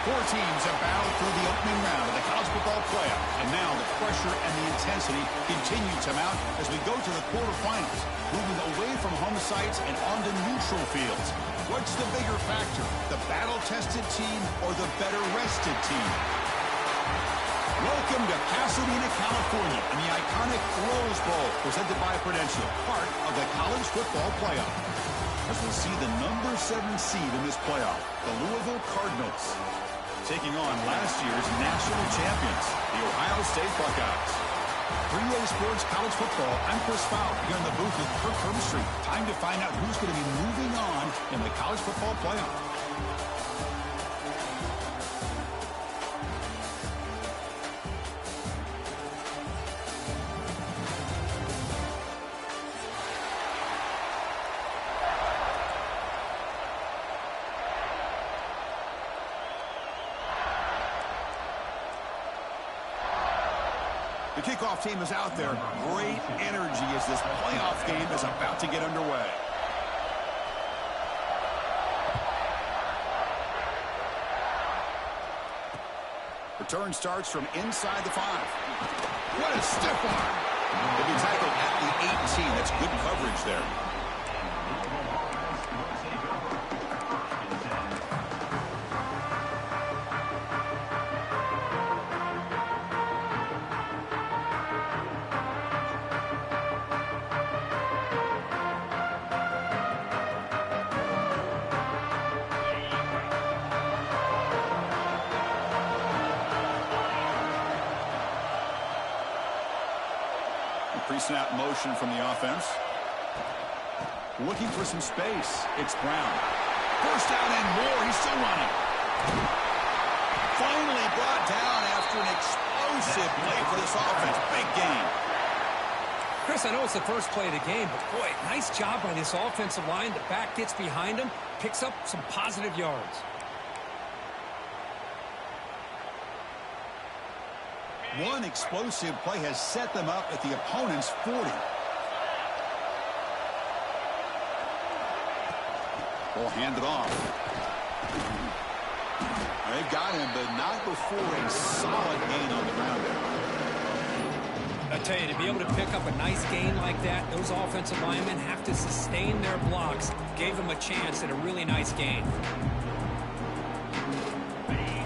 Four teams have battled through the opening round of the college football playoff, and now the pressure and the intensity continue to mount as we go to the quarterfinals, moving away from home sites and onto neutral fields. What's the bigger factor, the battle-tested team or the better-rested team? Welcome to Pasadena, California, in the iconic Rose Bowl, presented by Prudential, part of the college football playoff. As we'll see the number 7 seed in this playoff, the Louisville Cardinals, taking on last year's national champions, the Ohio State Buckeyes. 3A Sports College Football, I'm Chris Fowler, here in the booth with Kirk Herbstreit. Time to find out who's going to be moving on in the college football playoff. The kickoff team is out there. Great energy as this playoff game is about to get underway. Return starts from inside the 5. What a stiff arm. He'll be tackled at the 18. That's good coverage there. Pre-snap motion from the offense. Looking for some space. It's Brown. First down and more. He's still running. Finally brought down after an explosive play for this offense. Big game. Chris, I know it's the first play of the game, but boy, nice job by this offensive line. The back gets behind him, picks up some positive yards. One explosive play has set them up at the opponent's 40. Ball handed off. They've got him, but not before a solid gain on the ground there. I tell you, to be able to pick up a nice gain like that, those offensive linemen have to sustain their blocks. Gave them a chance at a really nice gain.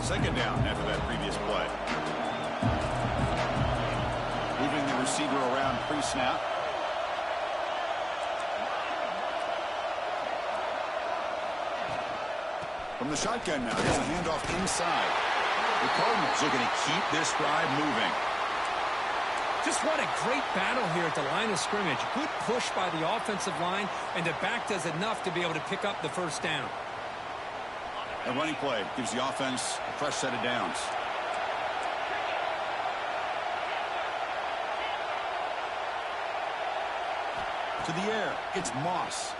Second down after that previous play. Moving the receiver around pre-snap. From the shotgun now, there's a handoff inside. The Cardinals looking to keep this drive moving. Just what a great battle here at the line of scrimmage. Good push by the offensive line, and the back does enough to be able to pick up the first down. A running play gives the offense a fresh set of downs. To the air, it's Moss.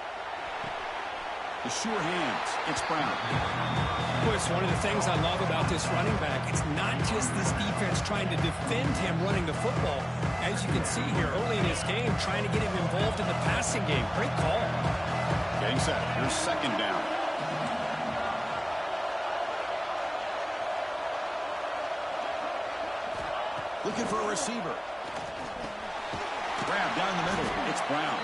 The sure hands, it's Brown. Boy, it's one of the things I love about this running back. It's not just this defense trying to defend him running the football. As you can see here early in this game, trying to get him involved in the passing game. Great call. Getting set. Here's second down. Looking for a receiver. Grab down the middle. It's Brown.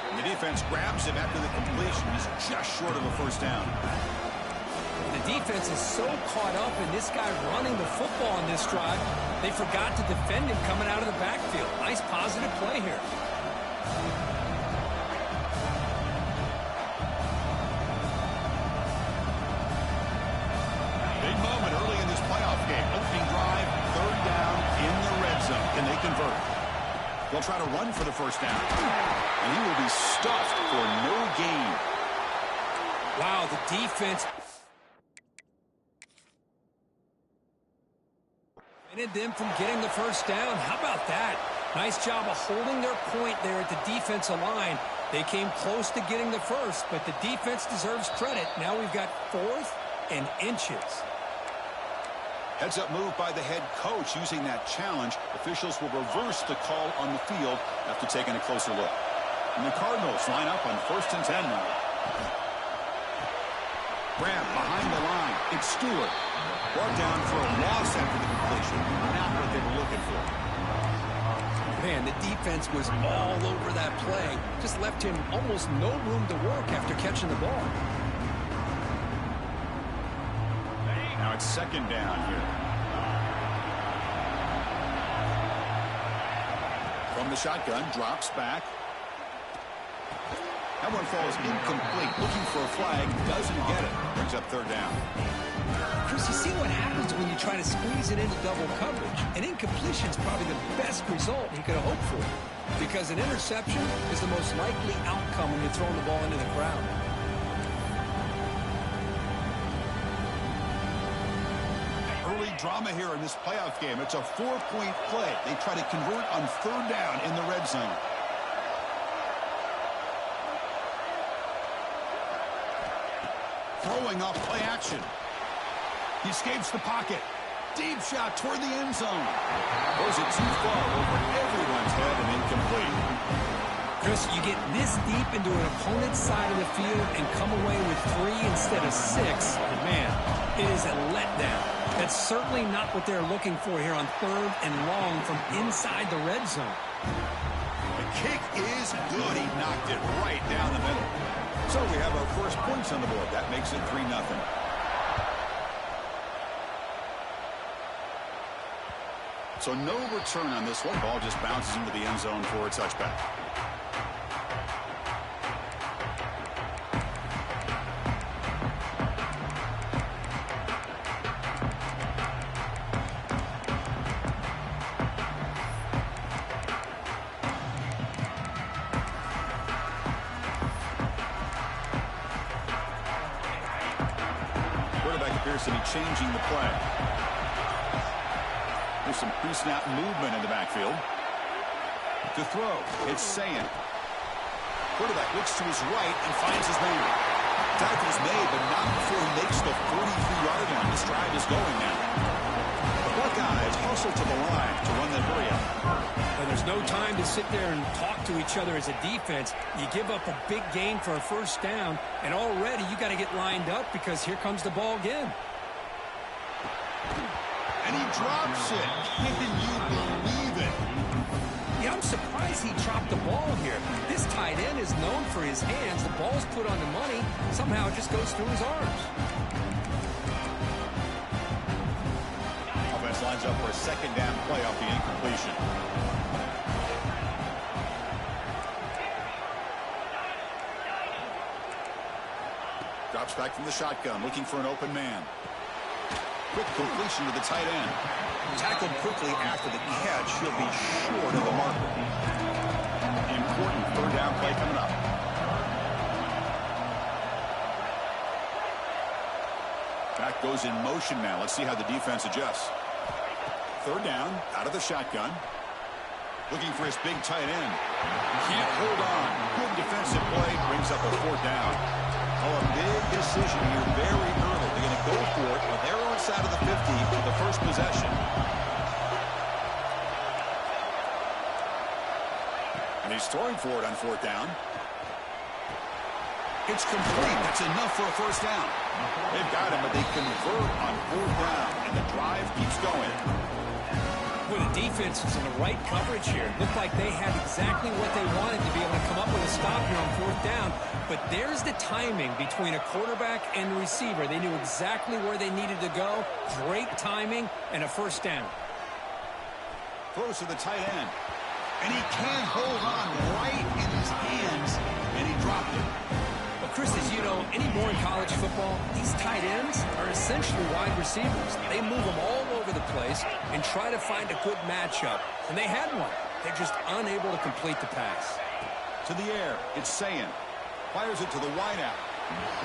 And the defense grabs him after the completion. He's just short of a first down. The defense is so caught up in this guy running the football on this drive, they forgot to defend him coming out of the backfield. Nice positive play here. Big moment early in this playoff game. Opening drive, third down in the red zone. Can they convert? They'll try to run for the first down. And he will be stuffed for no gain. Wow, the defense prevented them from getting the first down. How about that? Nice job of holding their point there at the defensive line. They came close to getting the first, but the defense deserves credit. Now we've got 4th and inches. Heads-up move by the head coach using that challenge. Officials will reverse the call on the field after taking a closer look. And the Cardinals line up on 1st and 10 now. Grab behind the line. It's Stewart. Brought down for a loss after the completion. Not what they were looking for. Man, the defense was all over that play. Just left him almost no room to work after catching the ball. Now it's second down here. From the shotgun, drops back. That one falls incomplete. Looking for a flag, doesn't get it. Brings up third down. Chris, you see what happens when you try to squeeze it into double coverage. An incompletion is probably the best result he could have hoped for, because an interception is the most likely outcome when you're throwing the ball into the ground. Early drama here in this playoff game. It's a 4-point play. They try to convert on third down in the red zone. Throwing off play action. He escapes the pocket. Deep shot toward the end zone. Throws it too far over everyone's head and incomplete. Chris, you get this deep into an opponent's side of the field and come away with 3 instead of 6. And man, it is a letdown. That's certainly not what they're looking for here on third and long from inside the red zone. The kick is good. He knocked it right down the middle. So we have our first points on the board. That makes it 3-0. So no return on this one. Ball just bounces into the end zone for a touchback. Quarterback appears to be changing the play. There's some pre-snap movement in the backfield. To throw, it's Sayan. Quarterback looks to his right and finds his man. Tackle's made, but not before he makes the 43-yard line. This drive is going now. The Buckeyes hustle to the line to run the hurry-up. And there's no time to sit there and talk to each other as a defense. You give up a big gain for a first down, and already you got to get lined up because here comes the ball again. And he drops it. Can you believe it? Yeah, I'm surprised he dropped the ball here. This tight end is known for his hands. The ball's put on the money. Somehow it just goes through his arms. Offense lines up for a second down play off the incompletion. Drops back from the shotgun, looking for an open man. Quick completion to the tight end. Tackled quickly after the catch. He'll be short of the marker. Important third down play coming up. Back goes in motion now. Let's see how the defense adjusts. Third down, out of the shotgun. Looking for his big tight end. Can't hold on. Good defensive play. Brings up a fourth down. Oh, a big decision here very early. They're going to go for it on their own side of the 50 for the first possession. And he's throwing for it on fourth down. It's complete. That's enough for a first down. They've got him, but they convert on fourth down, and the drive keeps going. Well, the defense is in the right coverage here. It looked like they had exactly what they wanted to be able to come up with a stop here on fourth down. But there's the timing between a quarterback and the receiver. They knew exactly where they needed to go. Great timing and a first down. Throws to the tight end. And he can't hold on right in his hands, and he dropped it. Well, Chris, as you know, anymore in college football, these tight ends are essentially wide receivers. They move them all over the place and try to find a good matchup. And they had one. They're just unable to complete the pass. To the air, it's Sayan. Fires it to the wideout.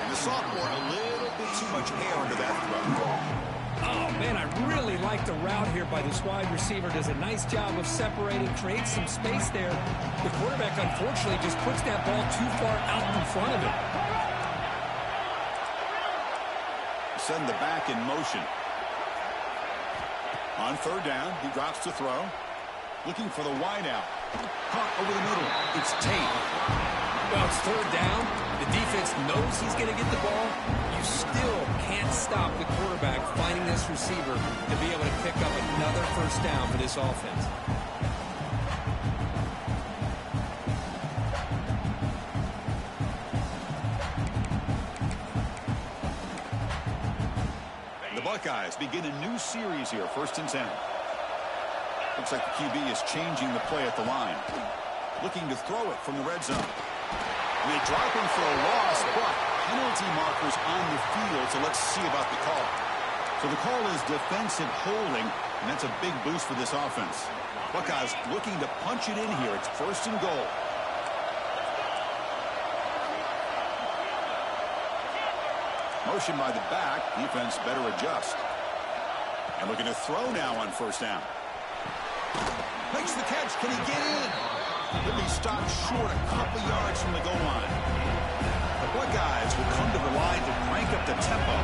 And the sophomore, a little bit too much air into that throw. Oh, man, I really like the route here by this wide receiver. Does a nice job of separating, creates some space there. The quarterback, unfortunately, just puts that ball too far out in front of him. Send the back in motion. On third down, he drops to throw. Looking for the wideout. Caught over the middle. It's Tate. Well, it's third down. The defense knows he's going to get the ball. You still can't stop the quarterback this receiver to be able to pick up another first down for this offense. The Buckeyes begin a new series here, 1st and 10. Looks like the QB is changing the play at the line. Looking to throw it from the red zone. And they drop him for a loss, but penalty markers on the field, so let's see about the call. So the call is defensive holding, and that's a big boost for this offense. Buckeyes looking to punch it in here. It's 1st and goal. Motion by the back. Defense better adjust. And looking to throw now on 1st down. Makes the catch. Can he get in? He'll be stopped short a couple yards from the goal line. The Buckeyes will come to the line to crank up the tempo.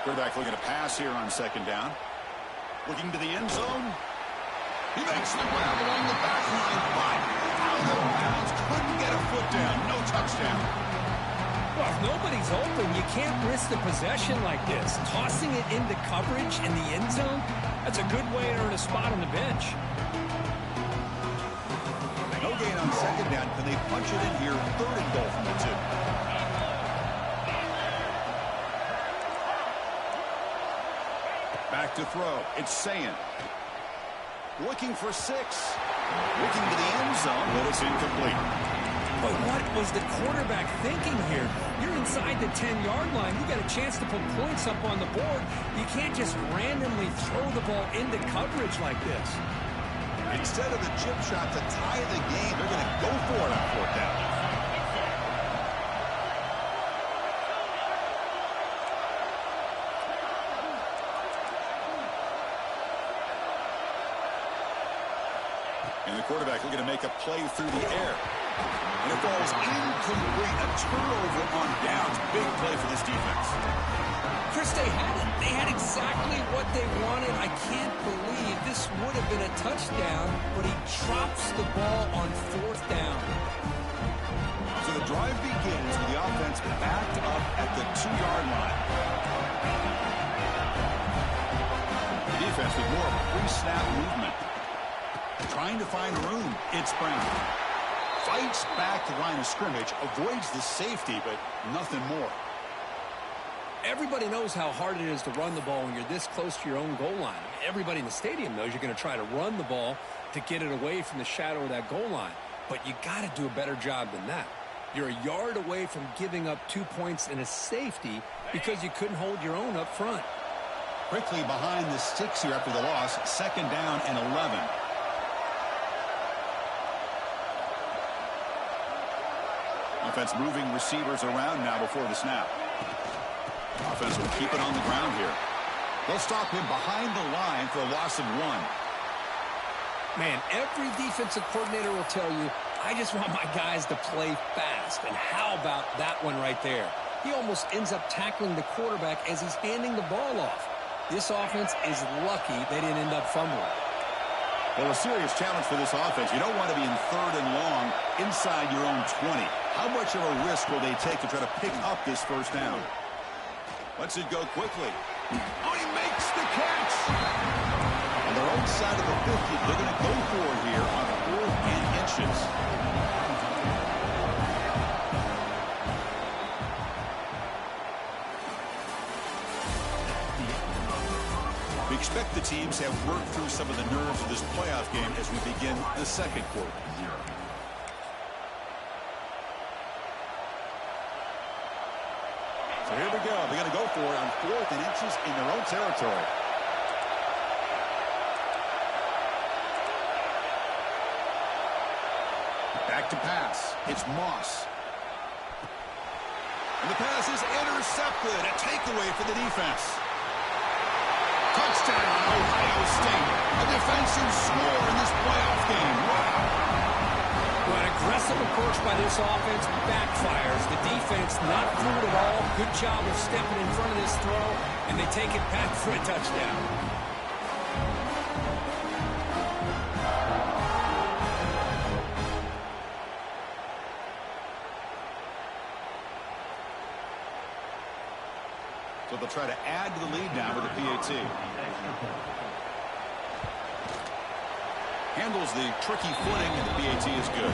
Quarterback looking to pass here on 2nd down. Looking to the end zone. He makes the grab along the back line, but out of bounds. Couldn't get a foot down. No touchdown. Well, if nobody's open, you can't risk the possession like this. Tossing it into coverage in the end zone, that's a good way to earn a spot on the bench. No gain on 2nd down. Can they punch it in here? 3rd and goal from the 2. Back to throw. It's Sayin. Looking for 6. Looking to the end zone, but it's incomplete. But what was the quarterback thinking here? You're inside the 10-yard line. You got a chance to put points up on the board. You can't just randomly throw the ball into coverage like this. Instead of the chip shot to tie the game, they're going to go for it on 4th down. And the quarterback looking to make a play through the air. And it falls incomplete. A turnover on downs. Big play for this defense. Chris, they had it. They had exactly what they wanted. I can't believe this would have been a touchdown, but he drops the ball on 4th down. So the drive begins with the offense backed up at the 2-yard line. The defense with more pre-snap movement. Trying to find room. It's Brown. Fights back to the line of scrimmage. Avoids the safety, but nothing more. Everybody knows how hard it is to run the ball when you're this close to your own goal line. Everybody in the stadium knows you're going to try to run the ball to get it away from the shadow of that goal line. But you got to do a better job than that. You're a yard away from giving up 2 points and a safety because you couldn't hold your own up front. Quickly behind the sticks here after the loss. 2nd down and 11. Offense moving receivers around now before the snap. Offense will keep it on the ground here. They'll stop him behind the line for a loss of 1. Man, every defensive coordinator will tell you, I just want my guys to play fast. And how about that one right there? He almost ends up tackling the quarterback as he's handing the ball off. This offense is lucky they didn't end up fumbling. Well, a serious challenge for this offense. You don't want to be in 3rd and long inside your own 20. How much of a risk will they take to try to pick up this 1st down? Lets it go quickly. Oh, he makes the catch! On their own side of the 50, they're going to go for it here on 4th and inches. We expect the teams to have worked through some of the nerves of this playoff game as we begin the 2nd quarter. So here we go. They're going to go for it on 4th and inches in their own territory. Back to pass. It's Moss. And the pass is intercepted. A takeaway for the defense. Touchdown, Ohio State. A defensive score in this playoff game. Wow. Well, an aggressive approach by this offense backfires. The defense not fooled at all. Good job of stepping in front of this throw, and they take it back for a touchdown. So they'll try to add to the lead now with the PAT. Handles the tricky footing, and the PAT is good.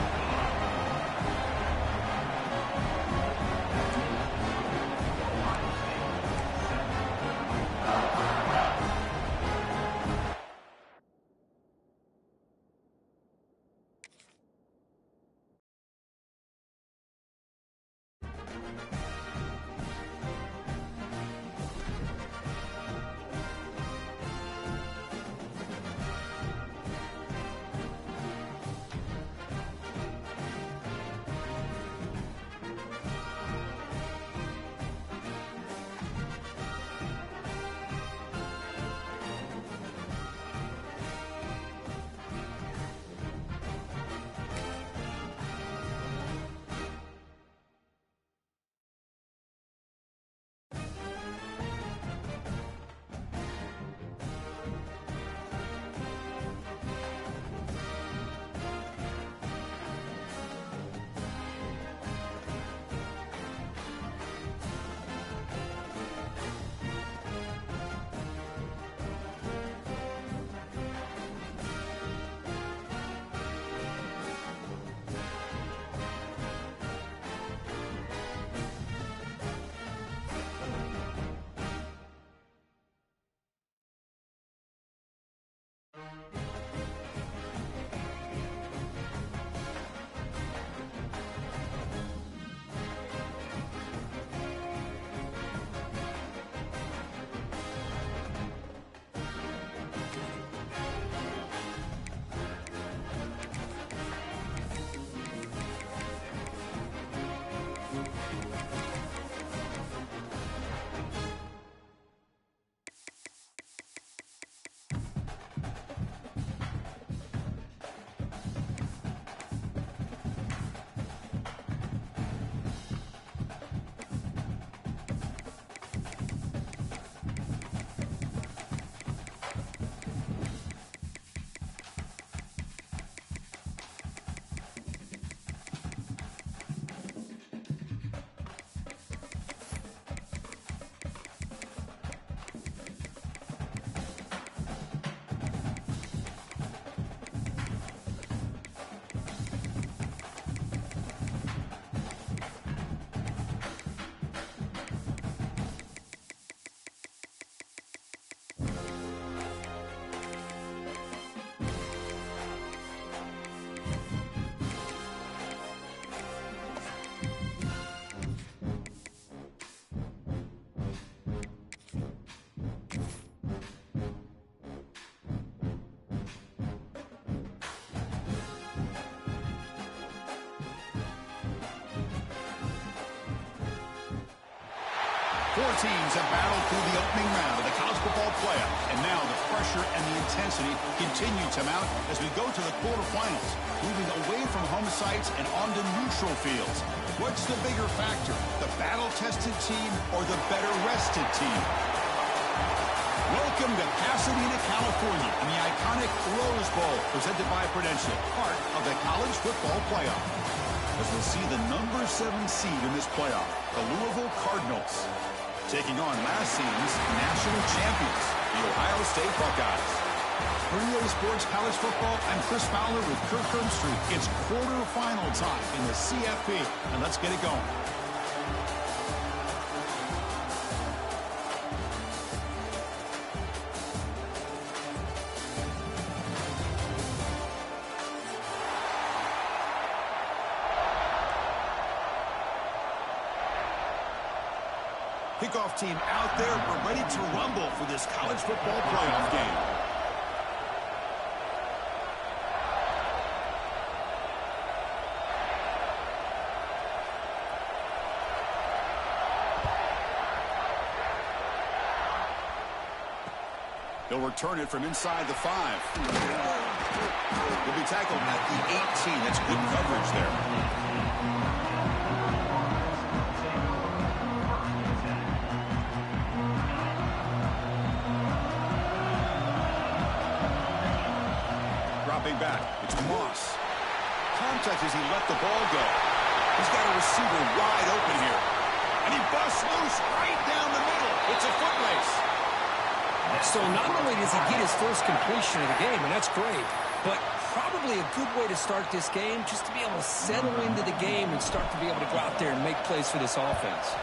Four teams have battled through the opening round of the college football playoff, and now the pressure and the intensity continue to mount as we go to the quarterfinals, moving away from home sites and onto neutral fields. What's the bigger factor, the battle-tested team or the better-rested team? Welcome to Pasadena, California, in the iconic Rose Bowl, presented by Prudential, part of the college football playoff. As we'll see the number 7 seed in this playoff, the Louisville Cardinals, taking on last season's national champions, the Ohio State Buckeyes. For EA Sports College Football, I'm Chris Fowler with Kirk Herbstreit. It's quarterfinal time in the CFP, and let's get it going. Kickoff team out there. We're ready to rumble for this college football playoff game. He'll return it from inside the 5. He'll be tackled at the 18. That's good coverage there. Back. It's Moss. Contact as he let the ball go. He's got a receiver wide open here. And he busts loose right down the middle. It's a So not only does he get his first completion of the game, and that's great, but probably a good way to start this game, just to be able to settle into the game and start to be able to go out there and make plays for this offense.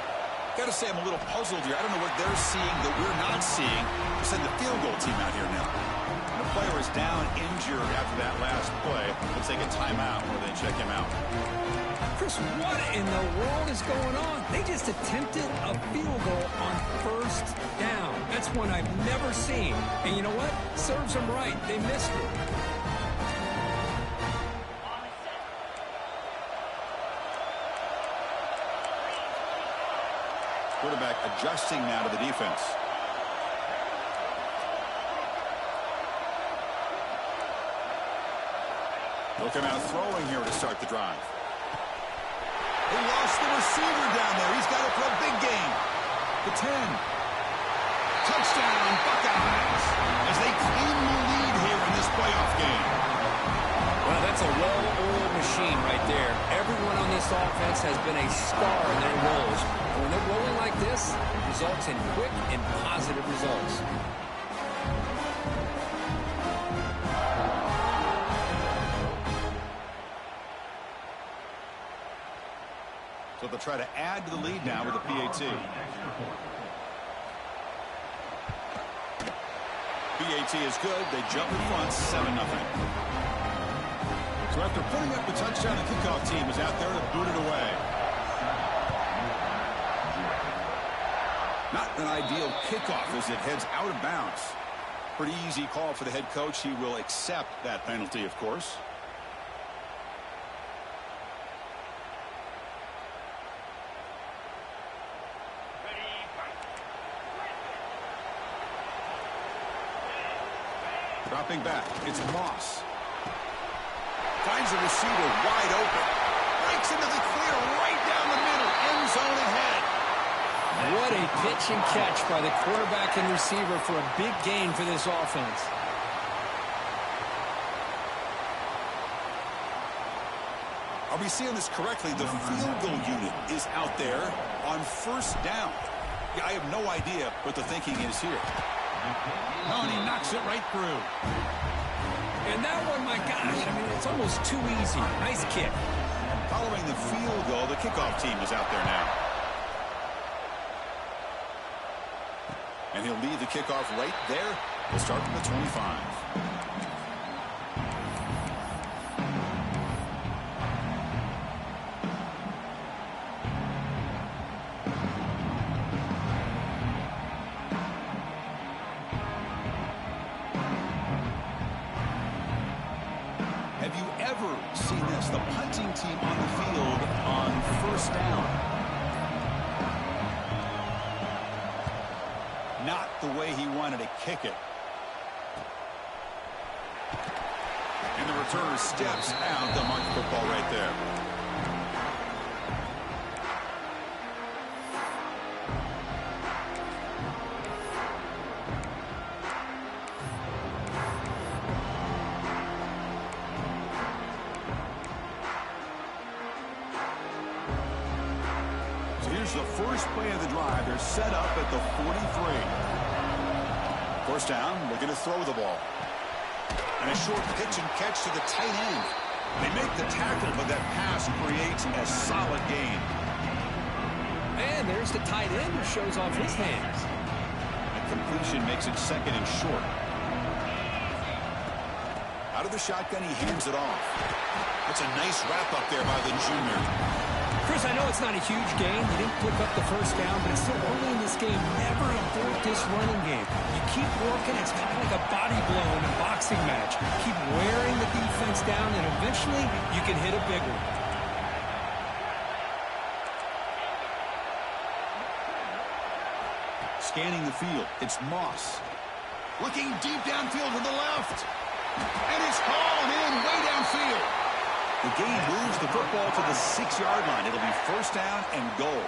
Got to say I'm a little puzzled here. I don't know what they're seeing that we're not seeing to send the field goal team out here now. The player is down injured after that last play. Let's take a timeout or they check him out. Chris, what in the world is going on? They just attempted a field goal on first down. That's one I've never seen. And you know what? Serves them right. They missed it. Quarterback adjusting now to the defense. They'll come out throwing here to start the drive. They lost the receiver down there. He's got it for a big gain. The 10. Touchdown, Buckeyes, as they claim the lead here in this playoff game. Well, that's a well-oiled machine right there. Everyone on this offense has been a star in their roles. And when they're rolling like this, it results in quick and positive results. So they'll try to add to the lead now with a PAT. PAT is good. They jump in front, 7-0. So after putting up the touchdown, the kickoff team is out there to boot it away. Not an ideal kickoff as it heads out of bounds. Pretty easy call for the head coach. He will accept that penalty, of course. Dropping back, it's Moss. Finds the receiver wide open. Breaks into the clear right down the middle. End zone ahead. What a pitch and catch by the quarterback and receiver for a big gain for this offense. Are we seeing this correctly? The field goal unit is out there on first down. Yeah, I have no idea what the thinking is here. Oh, and he knocks it right through. And that one, my gosh, I mean, it's almost too easy. Nice kick. Following the field goal, the kickoff team is out there now. And he'll lead the kickoff right there. We'll start from the 25. Have you ever seen this? The punting team on the field on first down. Not the way he wanted to kick it. And the returner steps out. They'll mark the football right there. Here's the first play of the drive. They're set up at the 43. First down, looking to throw the ball. And a short pitch and catch to the tight end. They make the tackle, but that pass creates a solid gain. And there's the tight end who shows off his hands. That completion makes it second and short. Out of the shotgun, he hands it off. That's a nice wrap up there by the junior. Chris, I know it's not a huge gain. You didn't pick up the first down, but it's still early in this game. Never abort this running game. You keep working. It's kind of like a body blow in a boxing match. Keep wearing the defense down, and eventually you can hit a big one. Scanning the field, it's Moss. Looking deep downfield to the left. And it's hauled in way downfield. The gain moves the football to the 6-yard line. It'll be first down and goal.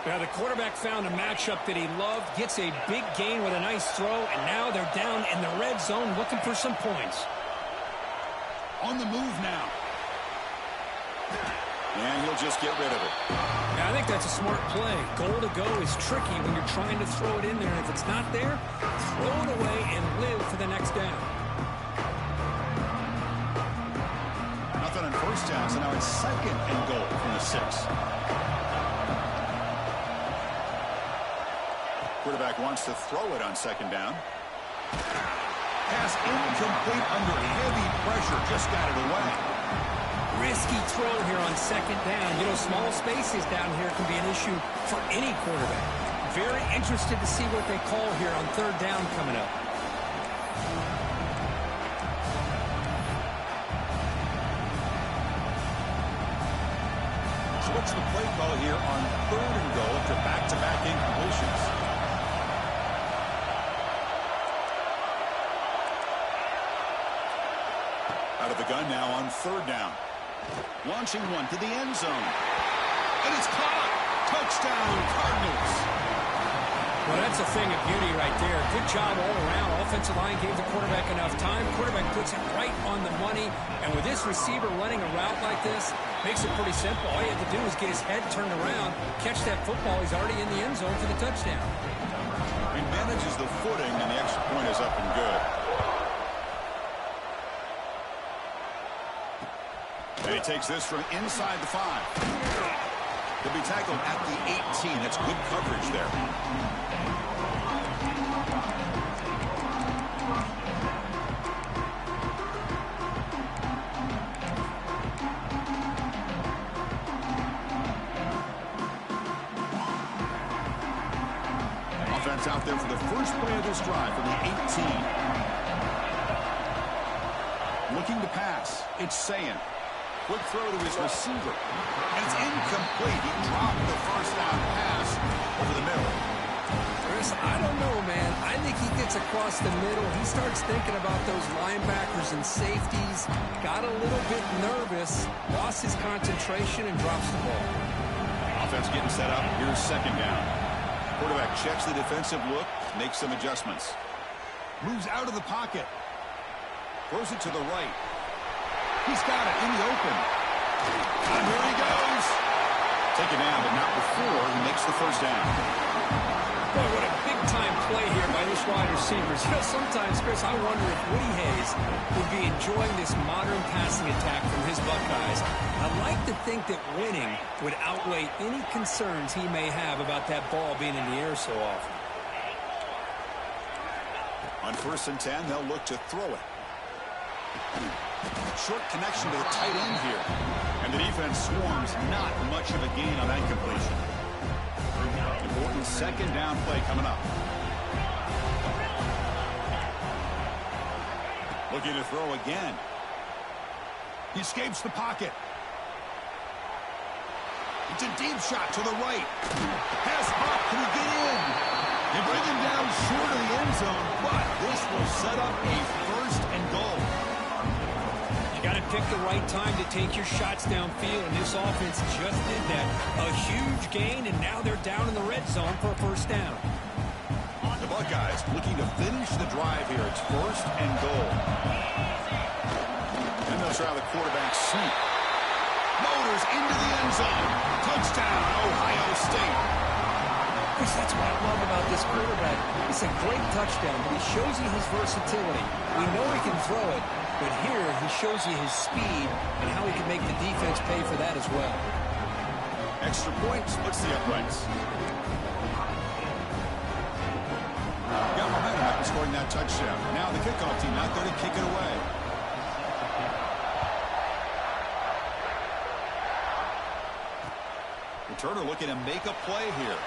Now the quarterback found a matchup that he loved, gets a big gain with a nice throw, and now they're down in the red zone looking for some points. On the move now. And he'll just get rid of it. Now I think that's a smart play. Goal to go is tricky when you're trying to throw it in there. And if it's not there, throw it away and live for the next down. Nothing on first down, so now it's second and goal from the 6. Quarterback wants to throw it on second down. Pass incomplete under heavy pressure. Just got it away. Risky throw here on second down. You know, small spaces down here can be an issue for any quarterback. Very interested to see what they call here on third down coming up. Switch the play call here on third and goal to back-to-back incompletions. Out of the gun now on third down. Launching one to the end zone. And it's caught. Touchdown, Cardinals. Well, that's a thing of beauty right there. Good job all around. Offensive line gave the quarterback enough time. Quarterback puts it right on the money. And with this receiver running a route like this, makes it pretty simple. All you have to do is get his head turned around, catch that football. He's already in the end zone for the touchdown. He manages the footing, and the extra point is up and good. And he takes this from inside the 5. He'll be tackled at the 18. That's good coverage there. Offense out there for the first play of this drive from the 18. Looking to pass. It's Sayan. Quick throw to his receiver. And it's incomplete. He dropped the first down pass over the middle. Chris, I don't know, man. I think he gets across the middle. He starts thinking about those linebackers and safeties. Got a little bit nervous. Lost his concentration and drops the ball. Offense getting set up. Here's second down. Quarterback checks the defensive look. Makes some adjustments. Moves out of the pocket. Throws it to the right. He's got it in the open. And here he goes. Taken down, but not before he makes the first down. Boy, what a big-time play here by this wide receivers. You know, sometimes, Chris, I wonder if Woody Hayes would be enjoying this modern passing attack from his Buckeyes. I'd like to think that winning would outweigh any concerns he may have about that ball being in the air so often. On 1st and 10, they'll look to throw it. Short connection to the tight end here. And the defense swarms. Not much of a gain on that completion. Important second down play coming up. Looking to throw again. He escapes the pocket. It's a deep shot to the right. Pass up. Can he get in? They bring him down short of the end zone, but this will set up a first and goal. You got to pick the right time to take your shots downfield, and this offense just did that. A huge gain, and now they're down in the red zone for a first down. The Buckeyes looking to finish the drive here. It's first and goal. And they'll try the quarterback sneak. Motors into the end zone. Touchdown, Ohio State. Chris, that's what I love about this quarterback. It's a great touchdown, but he shows you his versatility. We know he can throw it, but here he shows you his speed and how he can make the defense pay for that as well. Extra point splits the uprights. Got momentum after scoring that touchdown. Now the kickoff team out there to kick it away. Returner looking to make a play here.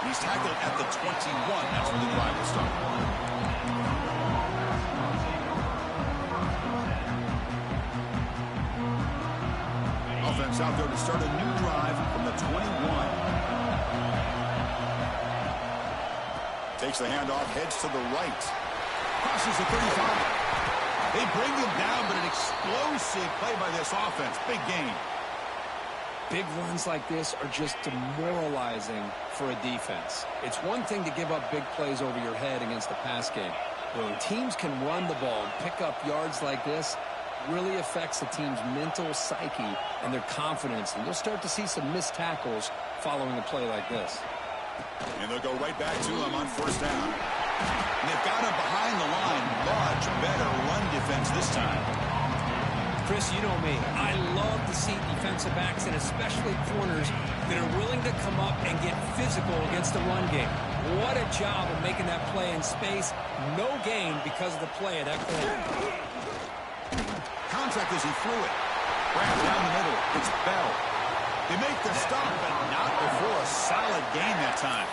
He's tackled at the 21. That's where the drive will start. Offense out there to start a new drive from the 21. Takes the handoff, heads to the right. Crosses the 35. They bring him down, but an explosive play by this offense. Big gain. Big runs like this are just demoralizing for a defense. It's one thing to give up big plays over your head against the pass game. But when teams can run the ball and pick up yards like this, really affects the team's mental psyche and their confidence. And you'll start to see some missed tackles following a play like this. And they'll go right back to him on first down. And they've got him behind the line. Much better run defense this time. Chris, you know me. I love to see defensive backs and especially corners that are willing to come up and get physical against the run game. What a job of making that play in space. No gain because of the play of that corner. Contact as he threw it. Wrapped down the middle. It's Bell. They make the stop, but not before a solid gain that time.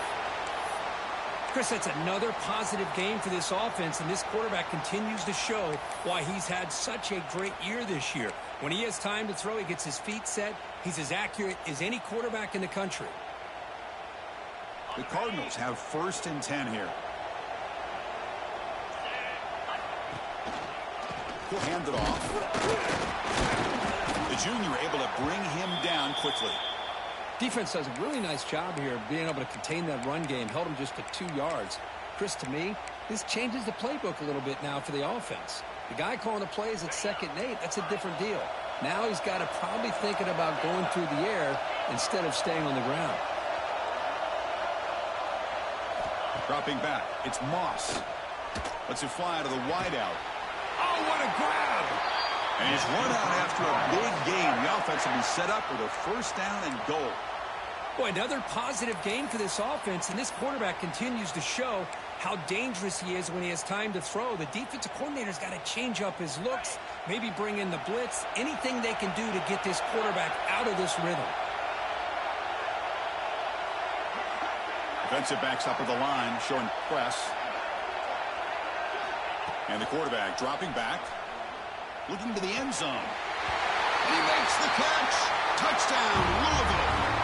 Chris, that's another positive game for this offense, and this quarterback continues to show why he's had such a great year this year. When he has time to throw, he gets his feet set. He's as accurate as any quarterback in the country. The Cardinals have 1st and 10 here. He'll hand it off. The junior able to bring him down quickly. Defense does a really nice job here of being able to contain that run game. Held him just to 2 yards. Chris, to me, this changes the playbook a little bit now for the offense. The guy calling the plays at 2nd and 8, that's a different deal. Now he's got to probably thinking about going through the air instead of staying on the ground. Dropping back, it's Moss. Lets it fly out of the wideout. Oh, what a grab! And he's run out after a big gain. The offense will be set up with a 1st down and goal. Boy, another positive game for this offense, and this quarterback continues to show how dangerous he is when he has time to throw. The defensive coordinator's got to change up his looks, maybe bring in the blitz, anything they can do to get this quarterback out of this rhythm. Defensive backs up at the line, showing press. And the quarterback dropping back, looking to the end zone. And he makes the catch. Touchdown, Louisville.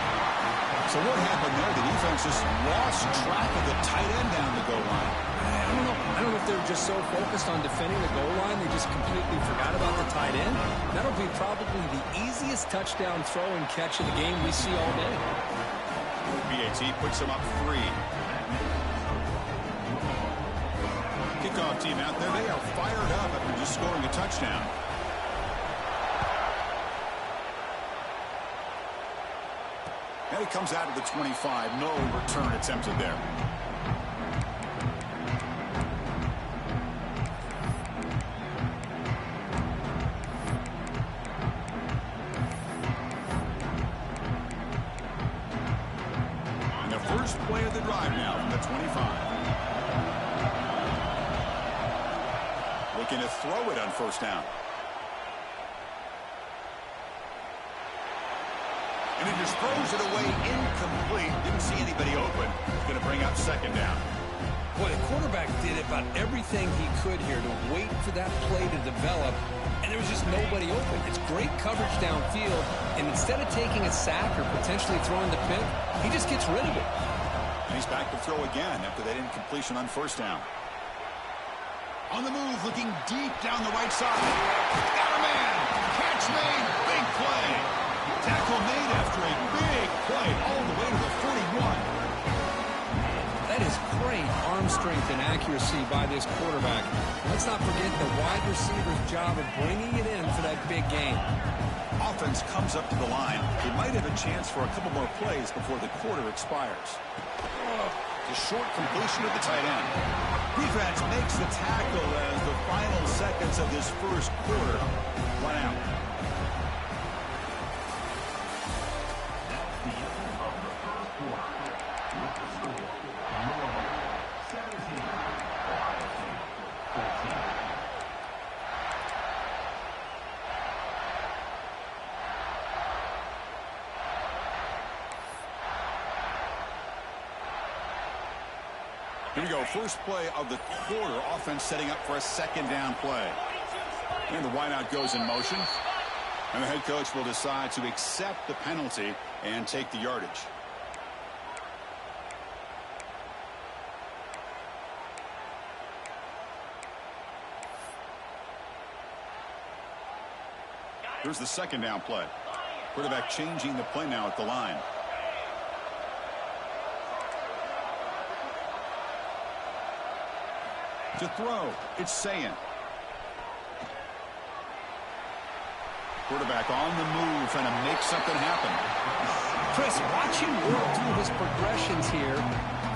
So what happened there? The defense just lost track of the tight end down the goal line. I don't know if they were just so focused on defending the goal line, they just completely forgot about the tight end. That'll be probably the easiest touchdown throw and catch of the game we see all day. BAT puts him up 3. Kickoff team out there, they are fired up after just scoring a touchdown. And he comes out of the 25. No return attempted there. And the first play of the drive now from the 25. Looking to throw it on 1st down. And he just throws it away incomplete. Didn't see anybody open. He's going to bring up 2nd down. Boy, the quarterback did about everything he could here to wait for that play to develop, and there was just nobody open. It's great coverage downfield, and instead of taking a sack or potentially throwing the pick, he just gets rid of it. And he's back to throw again after that incompletion on 1st down. On the move, looking deep down the right side. Got a man. Catch made. Big play. Tackle made after a big play all the way to the 41. That is great arm strength and accuracy by this quarterback. Let's not forget the wide receiver's job of bringing it in for that big game. Offense comes up to the line. They might have a chance for a couple more plays before the quarter expires. The short completion of the tight end. Defense makes the tackle as the final seconds of this first quarter run out. Here we go, first play of the quarter. Offense setting up for a 2nd down play. And the wideout goes in motion. And the head coach will decide to accept the penalty and take the yardage. Here's the 2nd down play. Quarterback changing the play now at the line. To throw, it's Sayin. Quarterback on the move, trying to make something happen. Chris, watch him work through his progressions here.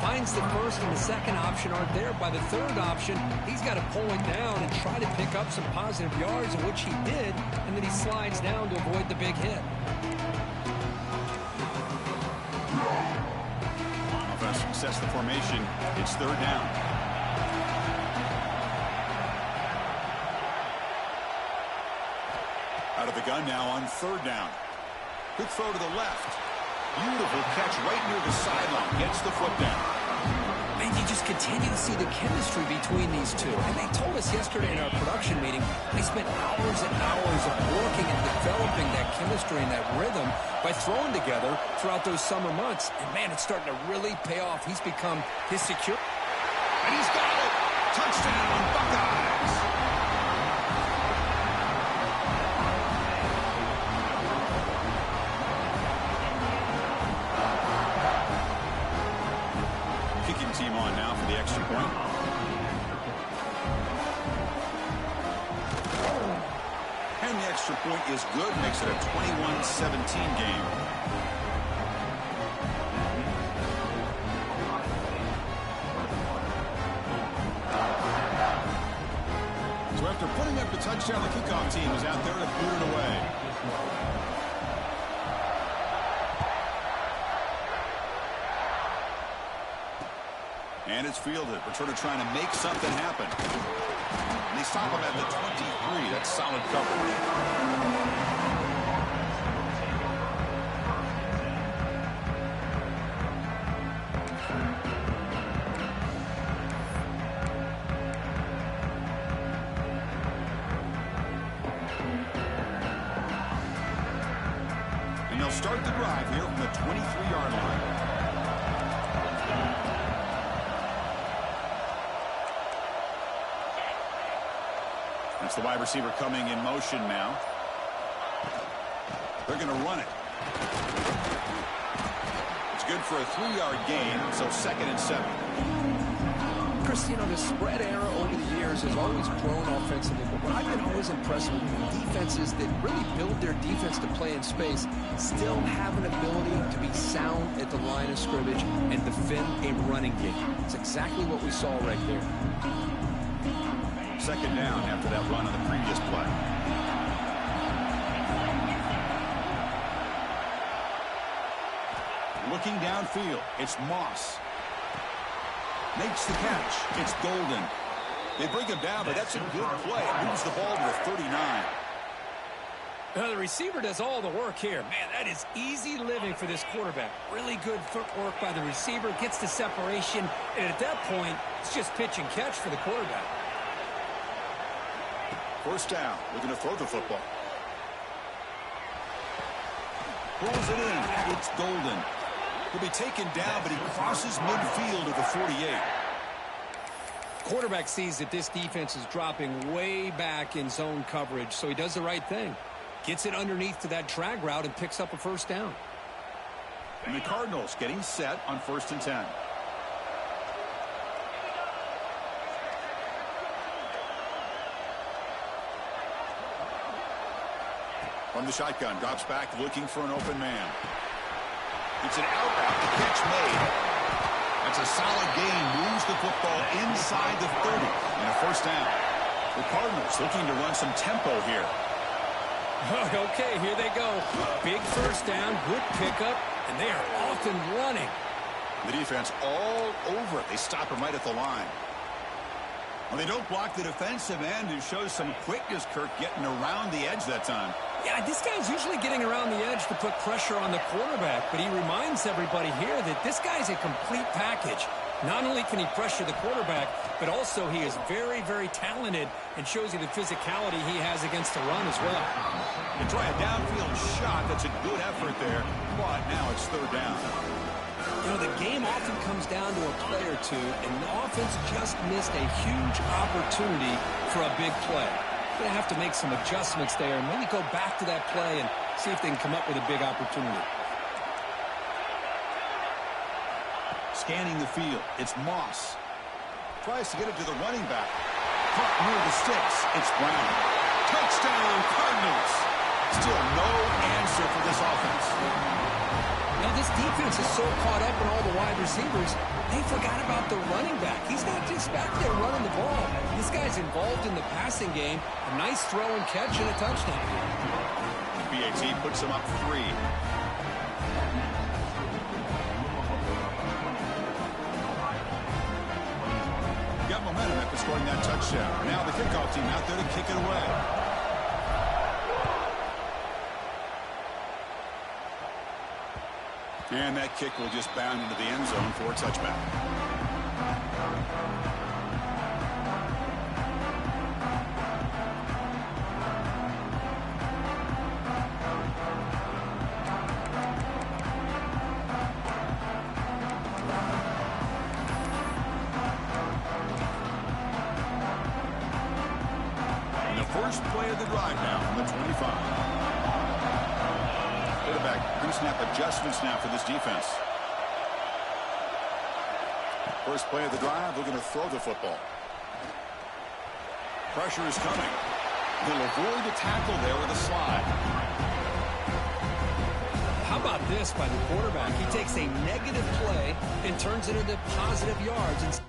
Finds the first and the second option aren't there. By the third option, he's got to pull it down and try to pick up some positive yards, which he did, and then he slides down to avoid the big hit. Offense sets the formation. It's third down. Out of the gun now on third down. Good throw to the left. Beautiful catch right near the sideline. Gets the foot down. Man, you just continue to see the chemistry between these two. And they told us yesterday in our production meeting, they spent hours and hours of working and developing that chemistry and that rhythm by throwing together throughout those summer months. And, man, it's starting to really pay off. He's become his secure. And he's got it. Touchdown, Buckeyes. Team on now for the extra point. And the extra point is good. Makes it a 21-17 game. So after putting up the touchdown, the kickoff team is out there to boot it away. And it's fielded. Returner trying to make something happen. And they stop him at the 23. That's solid coverage. And they'll start the drive here from the 23-yard line. That's the wide receiver coming in motion now. They're going to run it. It's good for a 3-yard gain, so 2nd and 7. Chris, you know, the spread era over the years has always grown offensively, but what I've been always impressed with defenses that really build their defense to play in space still have an ability to be sound at the line of scrimmage and defend a running game. It's exactly what we saw right there. 2nd down after that run on the previous play. Looking downfield, it's Moss. Makes the catch. It's Golden. They bring him down, but that's a good play. Moves the ball to the 39. Now the receiver does all the work here. Man, that is easy living for this quarterback. Really good footwork by the receiver. Gets the separation. And at that point, it's just pitch and catch for the quarterback. First down. Looking to throw the football. Pulls it in. It's Golden. He'll be taken down, but he crosses midfield at the 48. Quarterback sees that this defense is dropping way back in zone coverage, so he does the right thing. Gets it underneath to that drag route and picks up a first down. And the Cardinals getting set on 1st and 10. From the shotgun, drops back looking for an open man. It's an out route, the catch made. That's a solid gain, moves the football inside the 30, and a first down. The Cardinals looking to run some tempo here. Okay, here they go. Big first down, good pickup, and they are off and running. The defense all over it. They stop him right at the line. Well, they don't block the defensive end, who shows some quickness, Kirk, getting around the edge that time. Yeah, this guy's usually getting around the edge to put pressure on the quarterback, but he reminds everybody here that this guy's a complete package. Not only can he pressure the quarterback, but also he is very, very talented and shows you the physicality he has against the run as well. They try a downfield shot. That's a good effort there, but now it's third down. You know, the game often comes down to a play or two, and the offense just missed a huge opportunity for a big play. Going to have to make some adjustments there and maybe go back to that play and see if they can come up with a big opportunity. Scanning the field, it's Moss. Tries to get it to the running back. Caught near the sticks. It's Brown. Touchdown, Cardinals. Still no answer for this offense. Now, this defense is so caught up in all the wide receivers, they forgot about the running back. He's not just back there running the ball. This guy's involved in the passing game. A nice throw and catch and a touchdown. BAT puts him up 3. Got momentum after scoring that touchdown. Now the kickoff team out there to kick it away. And that kick will just bound into the end zone for a touchback. And the first play of the drive now on the 25. Quarterback pre-snap adjustments now for this defense. First play of the drive, we're going to throw the football. Pressure is coming. He'll avoid a tackle there with a slide. How about this by the quarterback? He takes a negative play and turns it into positive yards.